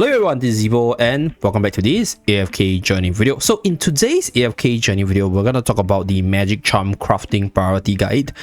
Hello everyone, this is Zeeebo and welcome back to this AFK journey video. So in today's AFK journey video, we're going to talk about the magic charm crafting priority guide.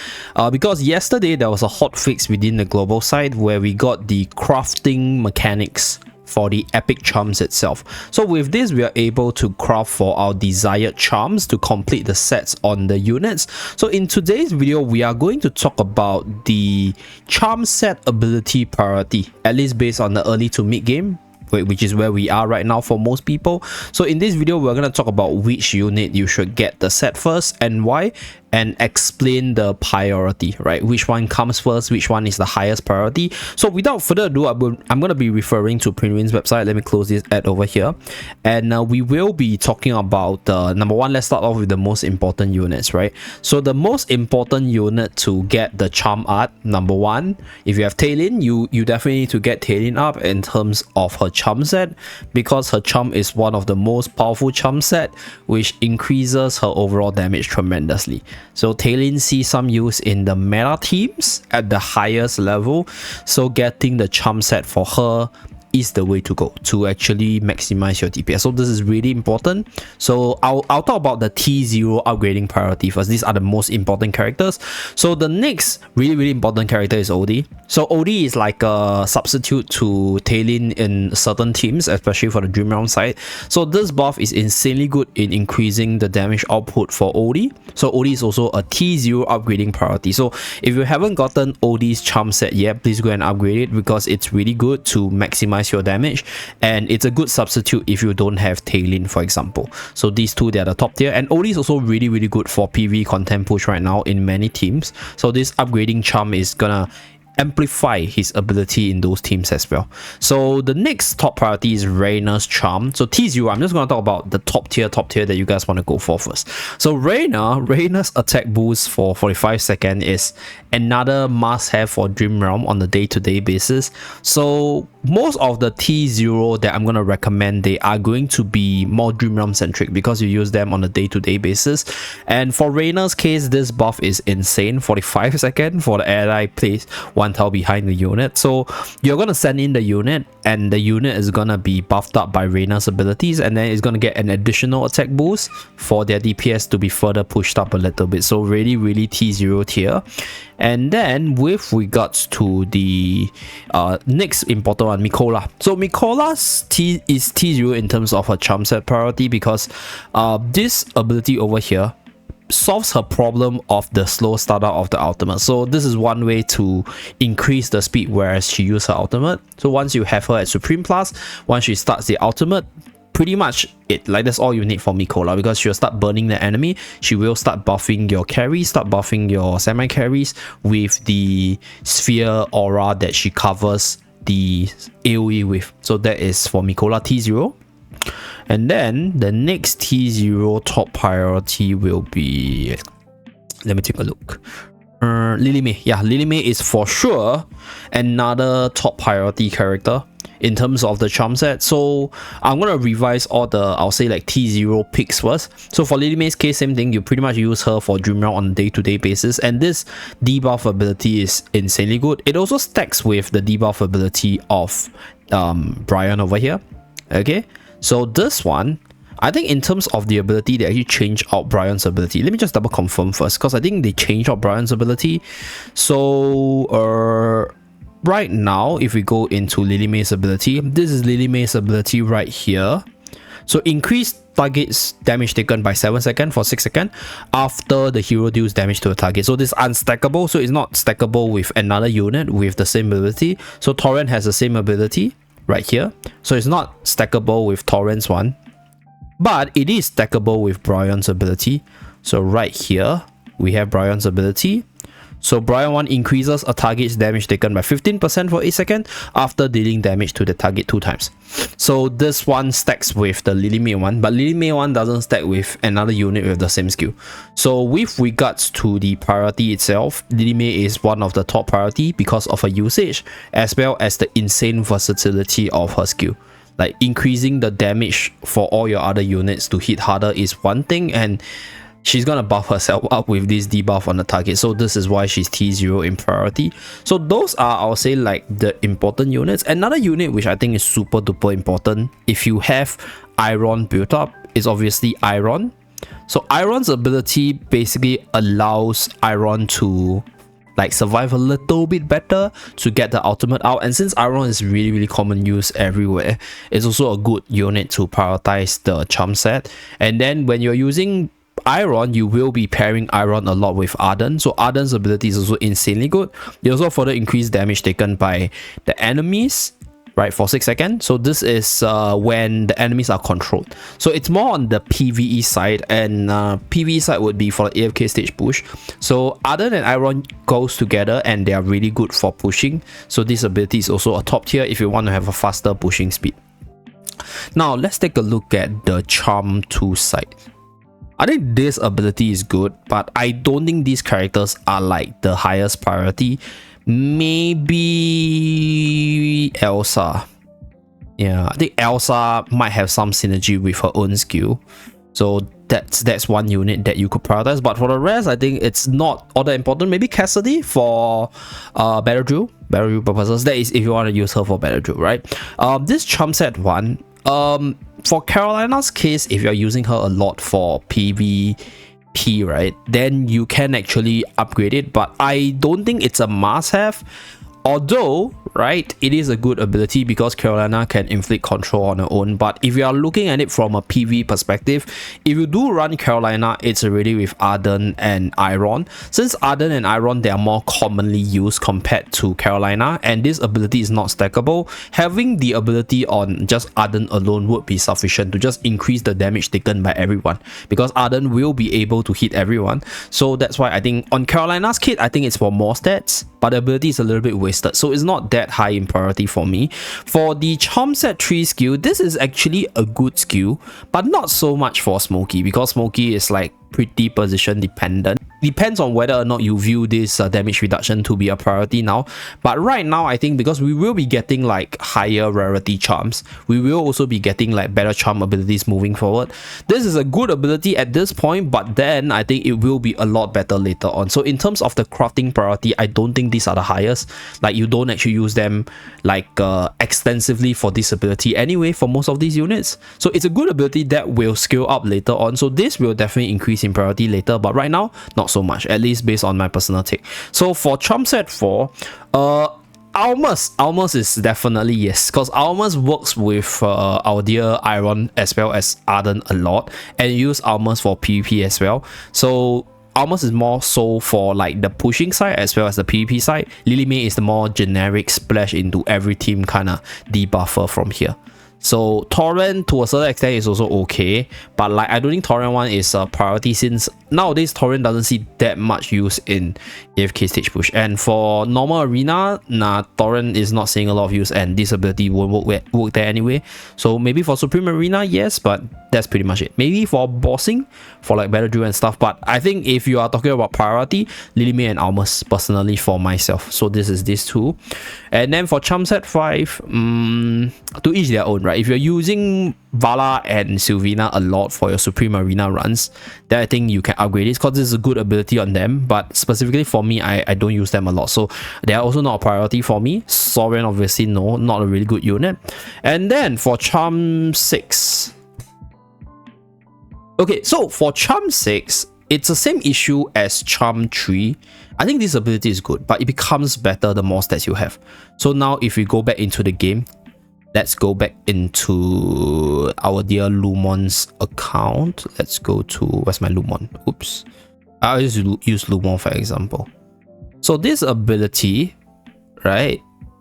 Because yesterday there was a hotfix within the global site where we got the crafting mechanics for the epic charms itself. So with this, we are able to craft for our desired charms to complete the sets on the units. So in today's video, we are going to talk about the charm set ability priority, at least based on the early to mid game, which is where we are right now for most people. So in this video, we're going to talk about which unit you should get the set first and why, and explain the priority, right? Which one comes first, which one is the highest priority. So without further ado, I'm going to be referring to Prinwin's website. Let me close this ad over here, and we will be talking about number one. Let's start off with the most important units, right? So the most important unit to get the charm art, number one, if you have Taylin, you definitely need to get Taylin up in terms of her charm set, because her charm is one of the most powerful charm set, which increases her overall damage tremendously. So Taylin sees some use in the meta teams at the highest level, so getting the charm set for her is the way to go to actually maximize your DPS. So this is really important. So I'll talk about the T0 upgrading priority first. These are the most important characters. So the next really important character is OD. So OD is like a substitute to Taylin in certain teams, especially for the Dream Realm side. So this buff is insanely good in increasing the damage output for OD. So OD is also a T0 upgrading priority. So if you haven't gotten OD's charm set yet, please go and upgrade it, because it's really good to maximize your damage, and it's a good substitute if you don't have Taylin, for example. So these two, they are the top tier, and OD is also really good for PV content push right now in many teams. So this upgrading charm is gonna amplify his ability in those teams as well. So the next top priority is Reyna's charm. So T0, I'm just going to talk about the top tier that you guys want to go for first. So Reyna's attack boost for 45 seconds is another must have for Dream Realm on the day-to-day basis. So most of the T0 that I'm going to recommend, they are going to be more Dream Realm centric, because you use them on a day-to-day basis. And for Reyna's case, this buff is insane. 45 seconds for the ally place one tile behind the unit. So you're going to send in the unit, and the unit is going to be buffed up by Reyna's abilities, and then it's going to get an additional attack boost for their DPS to be further pushed up a little bit. So really T0 tier. And then with regards to the next important one, Mikola. So Mikola's T is T0 in terms of her charm set priority, because this ability over here solves her problem of the slow startup of the ultimate. So this is one way to increase the speed whereas she uses her ultimate. So once you have her at Supreme Plus, once she starts the ultimate, pretty much that's all you need for Mikola, because she'll start burning the enemy. She will start buffing your carries, start buffing your semi carries with the sphere aura that she covers the AoE with. So that is for Mikola T0. And then the next T0 top priority will be, let me take a look, Lily May. Yeah, Lily May is for sure another top priority character in terms of the charm set. So I'm gonna revise all the, I'll say like T0 picks first. So for Lily May's case, same thing, you pretty much use her for Dream Realm on a day-to-day basis, and this debuff ability is insanely good. It also stacks with the debuff ability of Brian over here. Okay, so this one, I think in terms of the ability, they actually changed out Brian's ability. Let me just double confirm first, because I think they changed out Brian's ability. So right now, if we go into Lily May's ability, this is Lily May's ability right here. So increase target's damage taken by 7 seconds for 6 seconds after the hero deals damage to a target. So this is unstackable, so it's not stackable with another unit with the same ability. So Torrent has the same ability right here, so it's not stackable with Torrent's one, but it is stackable with Brian's ability. So right here we have Brian's ability. So Brian 1 increases a target's damage taken by 15% for 8 seconds after dealing damage to the target 2 times. So this one stacks with the Lily May one, but Lily May one doesn't stack with another unit with the same skill. So with regards to the priority itself, Lily May is one of the top priority because of her usage, as well as the insane versatility of her skill. Like increasing the damage for all your other units to hit harder is one thing, and she's gonna buff herself up with this debuff on the target, so this is why she's T0 in priority. So those are, I'll say, like the important units. Another unit which I think is super duper important if you have Iron built up is obviously Iron. So Iron's ability basically allows Iron to like survive a little bit better to get the ultimate out, and since Iron is really common use everywhere, it's also a good unit to prioritize the charm set. And then when you're using Iron, you will be pairing Iron a lot with Arden, so Arden's ability is also insanely good. You also further increase damage taken by the enemies, right, for 6 seconds. So this is when the enemies are controlled, so it's more on the PvE side, and PvE side would be for the AFK stage push. So Arden and Iron goes together and they are really good for pushing, so this ability is also a top tier if you want to have a faster pushing speed. Now let's take a look at the Charm 2 side. I think this ability is good, but I don't think these characters are like the highest priority. Maybe Elsa. Yeah, I think Elsa might have some synergy with her own skill, so that's one unit that you could prioritize. But for the rest, I think it's not all that important. Maybe Cassidy for battle drill purposes. That is if you want to use her for battle drill, right? This charm set one, for Carolina's case, if you're using her a lot for PvP, right, then you can actually upgrade it, but I don't think it's a must-have. Although, right, it is a good ability because Carolina can inflict control on her own. But if you are looking at it from a PvE perspective, if you do run Carolina, it's already with Arden and Iron. Since Arden and Iron, they are more commonly used compared to Carolina, and this ability is not stackable, having the ability on just Arden alone would be sufficient to just increase the damage taken by everyone, because Arden will be able to hit everyone. So that's why I think on Carolina's kit, I think it's for more stats, but the ability is a little bit wasted, so it's not that high in priority for me. For the Charm Set 3 skill, this is actually a good skill, but not so much for Smokey, because Smokey is like pretty position dependent. Depends on whether or not you view this damage reduction to be a priority now. But right now, I think because we will be getting like higher rarity charms, we will also be getting like better charm abilities moving forward. This is a good ability at this point, but then I think it will be a lot better later on. So in terms of the crafting priority, I don't think these are the highest. Like you don't actually use them like extensively for this ability anyway for most of these units. So it's a good ability that will scale up later on. So this will definitely increase in priority later, but right now, not so much, at least based on my personal take. So for Charm Set 4, Almas is definitely yes, because Almas works with our dear Iron as well as Arden a lot, and use Almas for PvP as well. So Almas is more so for like the pushing side as well as the PvP side. Lily May is the more generic splash into every team kind of debuffer from here. So Torrent to a certain extent is also okay, but like I don't think Torrent 1 is a priority, since nowadays Torrent doesn't see that much use in AFK stage push, and for normal arena, Torrent is not seeing a lot of use, and this ability won't work there anyway. So maybe for Supreme Arena, yes, but that's pretty much it. Maybe for bossing, for like battle drill and stuff, but I think if you are talking about priority, Lily May and Almas personally for myself. So this is these two. And then for Charm Set 5, to each their own, right? If you're using Vala and Sylvina a lot for your Supreme Arena runs, then I think you can upgrade it, because this is a good ability on them. But specifically for me, I don't use them a lot, so they are also not a priority for me. Soren, obviously, no, not a really good unit. And then for Charm 6, okay, so for Charm 6, it's the same issue as Charm 3. I think this ability is good, but it becomes better the more stats you have. So now if we go back into the game, let's go back into our dear Lumon's account. Let's go to, where's my Lumon? Oops. I'll just use Lumon for example. So this ability, right,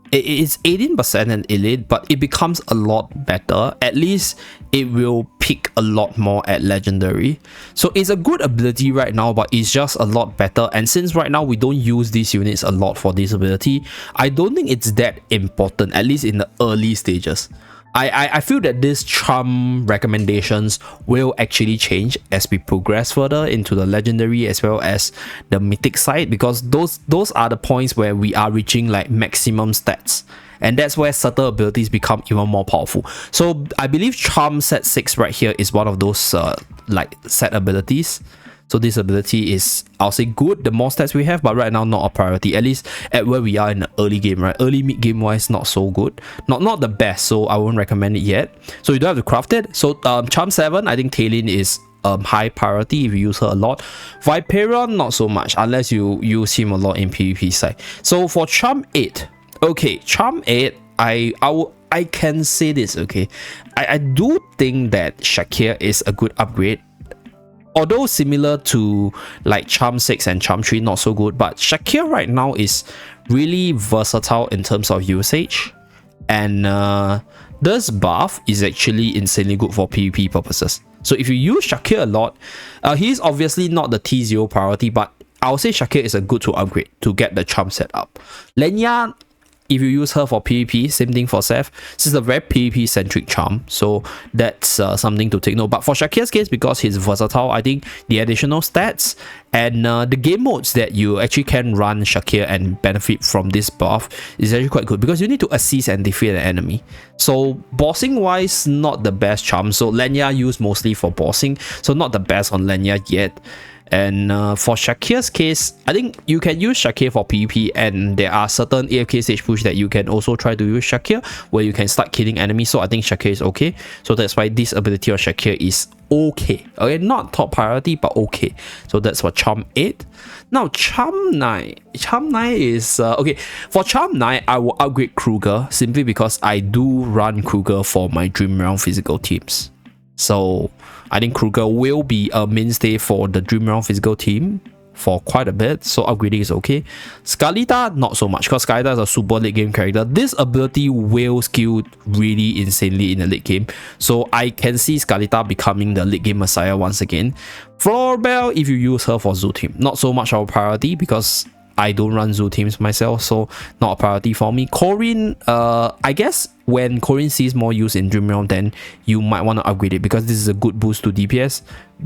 it's 18% and elite, but it becomes a lot better. At least it will pick a lot more at legendary. So it's a good ability right now, but it's just a lot better. And since right now we don't use these units a lot for this ability, I don't think it's that important, at least in the early stages. I feel that these charm recommendations will actually change as we progress further into the legendary as well as the mythic side, because those are the points where we are reaching like maximum stats, and that's where certain abilities become even more powerful. So I believe Charm Set 6 right here is one of those like set abilities. So this ability is, I'll say, good, the more stats we have, but right now not a priority, at least at where we are in the early game, right? Early mid game wise, not so good, not the best, so I won't recommend it yet. So you don't have to craft it. So charm 7, I think Taylin is high priority if you use her a lot. Viperion, not so much unless you use him a lot in PvP side. So for charm 8, okay, charm 8, I can say this, okay, I do think that Shakir is a good upgrade. Although similar to like charm 6 and charm 3, not so good, but Shakir right now is really versatile in terms of usage, and this buff is actually insanely good for PvP purposes. So if you use Shakir a lot, he's obviously not the T0 priority, but I'll say Shakir is a good to upgrade to get the charm set up. Lenya, if you use her for PvP, same thing for Seth. This is a very PvP centric charm, so that's something to take note. But for Shakir's case, because he's versatile, I think the additional stats and the game modes that you actually can run Shakir and benefit from this buff is actually quite good, because you need to assist and defeat an enemy. So bossing wise, not the best charm. So Lenya used mostly for bossing, so not the best on Lenya yet. And for Shakir's case, I think you can use Shakir for PvP, and there are certain AFK stage push that you can also try to use Shakir, where you can start killing enemies. So I think Shakir is okay. So that's why this ability of Shakir is okay. Okay, not top priority, but okay. So that's for charm 8. Now charm 9. Charm 9 is okay. For charm 9, I will upgrade Kruger simply because I do run Kruger for my Dream Realm physical teams. So I think Kruger will be a mainstay for the Dream Realm physical team for quite a bit, so upgrading is okay. Skalita, not so much, because Skalita is a super late game character. This ability will skill really insanely in the late game, so I can see Skalita becoming the late game messiah once again. Florbell, if you use her for Zoo team, not so much our priority because I don't run Zoo teams myself, so not a priority for me. Corin, I guess when Corin sees more use in Dream Realm, then you might want to upgrade it, because this is a good boost to DPS.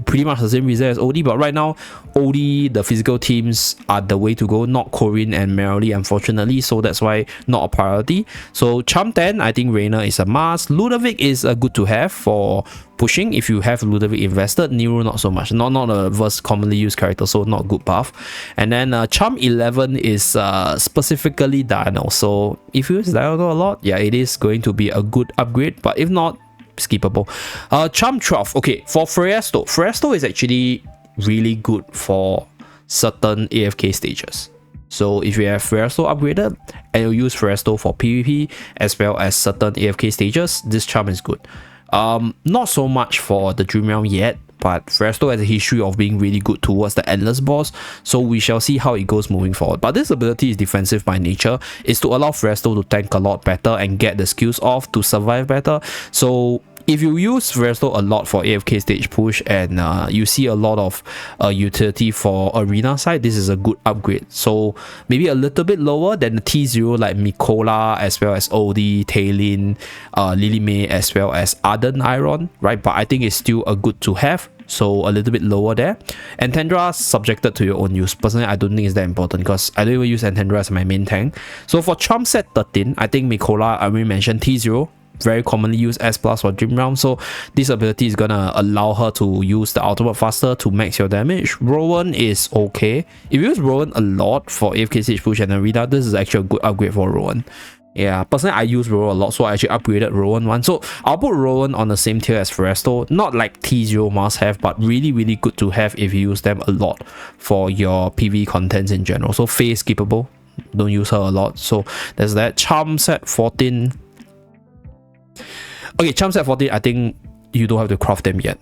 Pretty much the same reason as OD, but right now, OD, the physical teams are the way to go, not Corin and Merrily, unfortunately, so that's why not a priority. So Charm 10, I think Reina is a must. Ludovic is a good to have for pushing if you have Ludovic invested. Nero, not so much. Not a verse commonly used character, so not good buff. And then Charm 11 is specifically Dino, so if you use Dino a lot, yeah, it is going to be a good upgrade, but if not, skippable. Charm 12, okay, for Freyasto. Freyasto is actually really good for certain AFK stages. So if you have Freyasto upgraded and you use Freyasto for PvP as well as certain AFK stages, this charm is good. Not so much for the Dream Realm yet, but Freyasto has a history of being really good towards the Endless boss, so we shall see how it goes moving forward. But this ability is defensive by nature, is to allow Freyasto to tank a lot better and get the skills off to survive better. So if you use Freyasto a lot for AFK stage push and you see a lot of utility for arena side, this is a good upgrade. So maybe a little bit lower than the T0 like Mikola as well as Odie, Taylin, Lily May as well as Arden Iron, right? But I think it's still a good to have, so a little bit lower there. And Tendra, subjected to your own use. Personally, I don't think it's that important because I don't even use Tendra as my main tank. So for Charm set 13, I think Mikola, I already mentioned T0, very commonly used S+ for Dream Realm, so this ability is gonna allow her to use the ultimate faster to max your damage. Rowan is okay. If you use Rowan a lot for AFK stage push and arena, this is actually a good upgrade for Rowan. Yeah, personally I use Rowan a lot, so I actually upgraded Rowan one. So I'll put Rowan on the same tier as Freyasto. Not like T0 must have, but really good to have if you use them a lot for your PV contents in general. So Faye is skippable, don't use her a lot, so there's that. Charm set 14. Okay, Charm set 14, I think you don't have to craft them yet.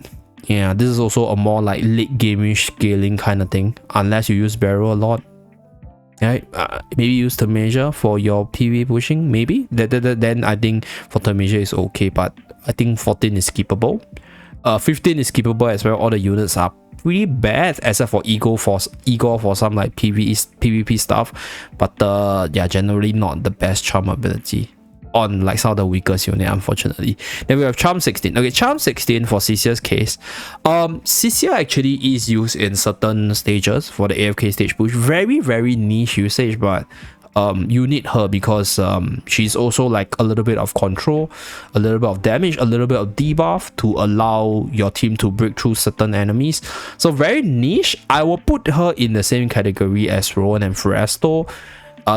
Yeah, this is also a more like late game-ish scaling kind of thing, unless you use Barrow a lot. Right? Maybe use Termesia for your PV pushing, maybe. Then I think for Termesia is okay, but I think 14 is skippable. 15 is skippable as well. All the units are pretty bad except for Igor for some like PvP stuff, but yeah, generally not the best charm ability on like some of the weakest unit, unfortunately. Then we have Charm 16. Okay, Charm 16 for Cicia's case. Cicia actually is used in certain stages for the AFK stage push. Very niche usage, but you need her because she's also like a little bit of control, a little bit of damage, a little bit of debuff to allow your team to break through certain enemies. So very niche. I will put her in the same category as Rowan and Fresto,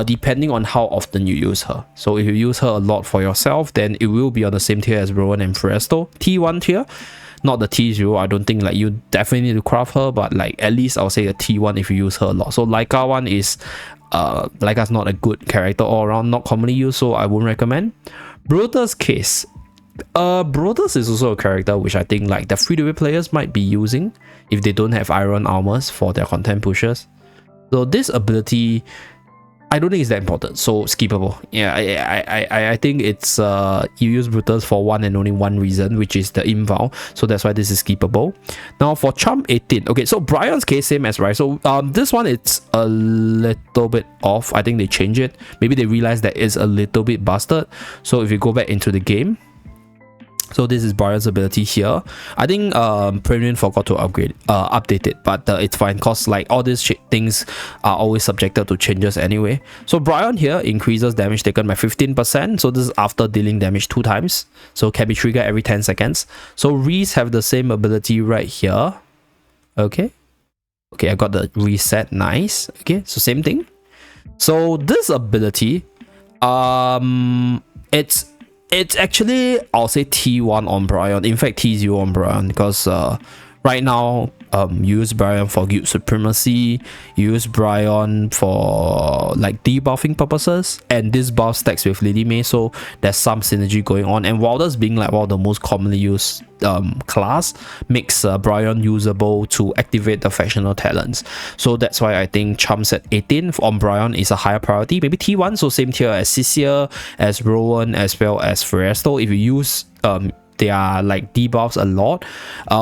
depending on how often you use her. So if you use her a lot for yourself, then it will be on the same tier as Rowan and Fresto. T1 tier, not the T0. I don't think like you definitely need to craft her, but like at least I'll say a T1 if you use her a lot. So Laika one is Laika's not a good character all around, not commonly used, so I wouldn't recommend. Brutus case. Brutus is also a character which I think like the free-to-play players might be using if they don't have iron armors for their content pushers. So this ability, I don't think it's that important, so skippable. Yeah, I think it's you use Brutus for one and only one reason, which is the inval, so that's why this is skippable. Now for Charm 18, okay, so Brion's case same as right. So this one it's a little bit off. I think they changed it. Maybe they realized that it's a little bit busted. So if you go back into the game, so this is Brion's ability here. I think Premium forgot to update it, but it's fine because like all these things are always subjected to changes anyway. So Brion here increases damage taken by 15%. So this is after dealing damage 2 times. So can be triggered every 10 seconds. So Reese have the same ability right here. Okay. Okay, I got the reset. Nice. Okay, so same thing. So this ability, it's actually, I'll say T1 on Brion, in fact T0 on Brion, because right now you use Brion for guild supremacy, you use Brion for like debuffing purposes, and this buff stacks with Lily May, so there's some synergy going on. And Wilders being like one of the most commonly used class makes Brion usable to activate the factional talents. So that's why I think Charm set 18 on Brion is a higher priority, maybe T1, so same tier as Cisia, as Rowan, as well as Fresto. If you use they are like debuffs a lot.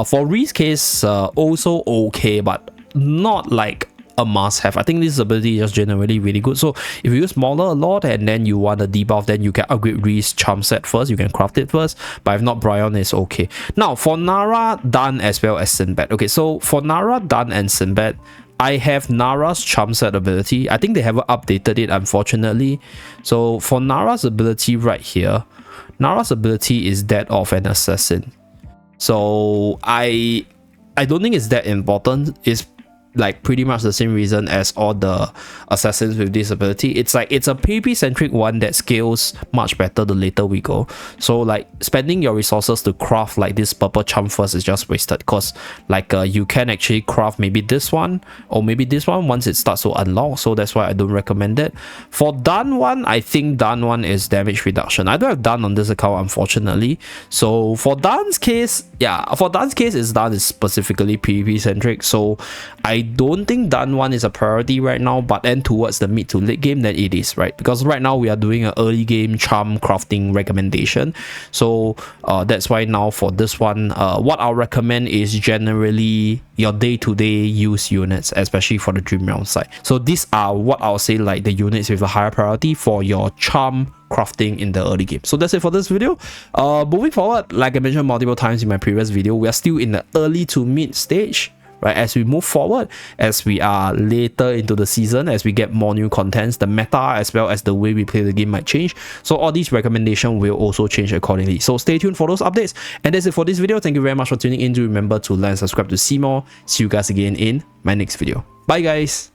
For Reese case, also okay, but not like a must-have. I think this ability is just generally really good. So if you use Mauler a lot and then you want a debuff, then you can upgrade Reese Charm set first. You can craft it first, but if not, Brion is okay. Now for Nara, Dun, as well as Sinbad. Okay, so for Nara, Dun, and Sinbad, I have Nara's Charm set ability. I think they haven't updated it, unfortunately. So for Nara's ability right here, Nara's ability is that of an assassin. So I don't think it's that important. It's like pretty much the same reason as all the assassins with this ability. It's like it's a PvP centric one that scales much better the later we go. So like spending your resources to craft like this purple charm first is just wasted, because like you can actually craft maybe this one or maybe this one once it starts to unlock. So that's why I don't recommend it. For Dun one, I think Dun one is damage reduction. I don't have Dun on this account, unfortunately. So for Dun's case, yeah, for Dun's case, Dun is specifically PvP centric. So I don't think Dun 1 is a priority right now, but then towards the mid to late game, then it is, right? Because right now we are doing an early game charm crafting recommendation. So that's why now for this one, what I'll recommend is generally your day-to-day use units, especially for the Dream Realm side. So these are what I'll say like the units with a higher priority for your charm crafting in the early game. So that's it for this video. Moving forward, like I mentioned multiple times in my previous video, we are still in the early to mid stage, right? As we move forward, as we are later into the season, as we get more new contents, the meta as well as the way we play the game might change. So all these recommendations will also change accordingly. So stay tuned for those updates. And that's it for this video. Thank you very much for tuning in. Do remember to like and subscribe to see more. See you guys again in my next video. Bye guys.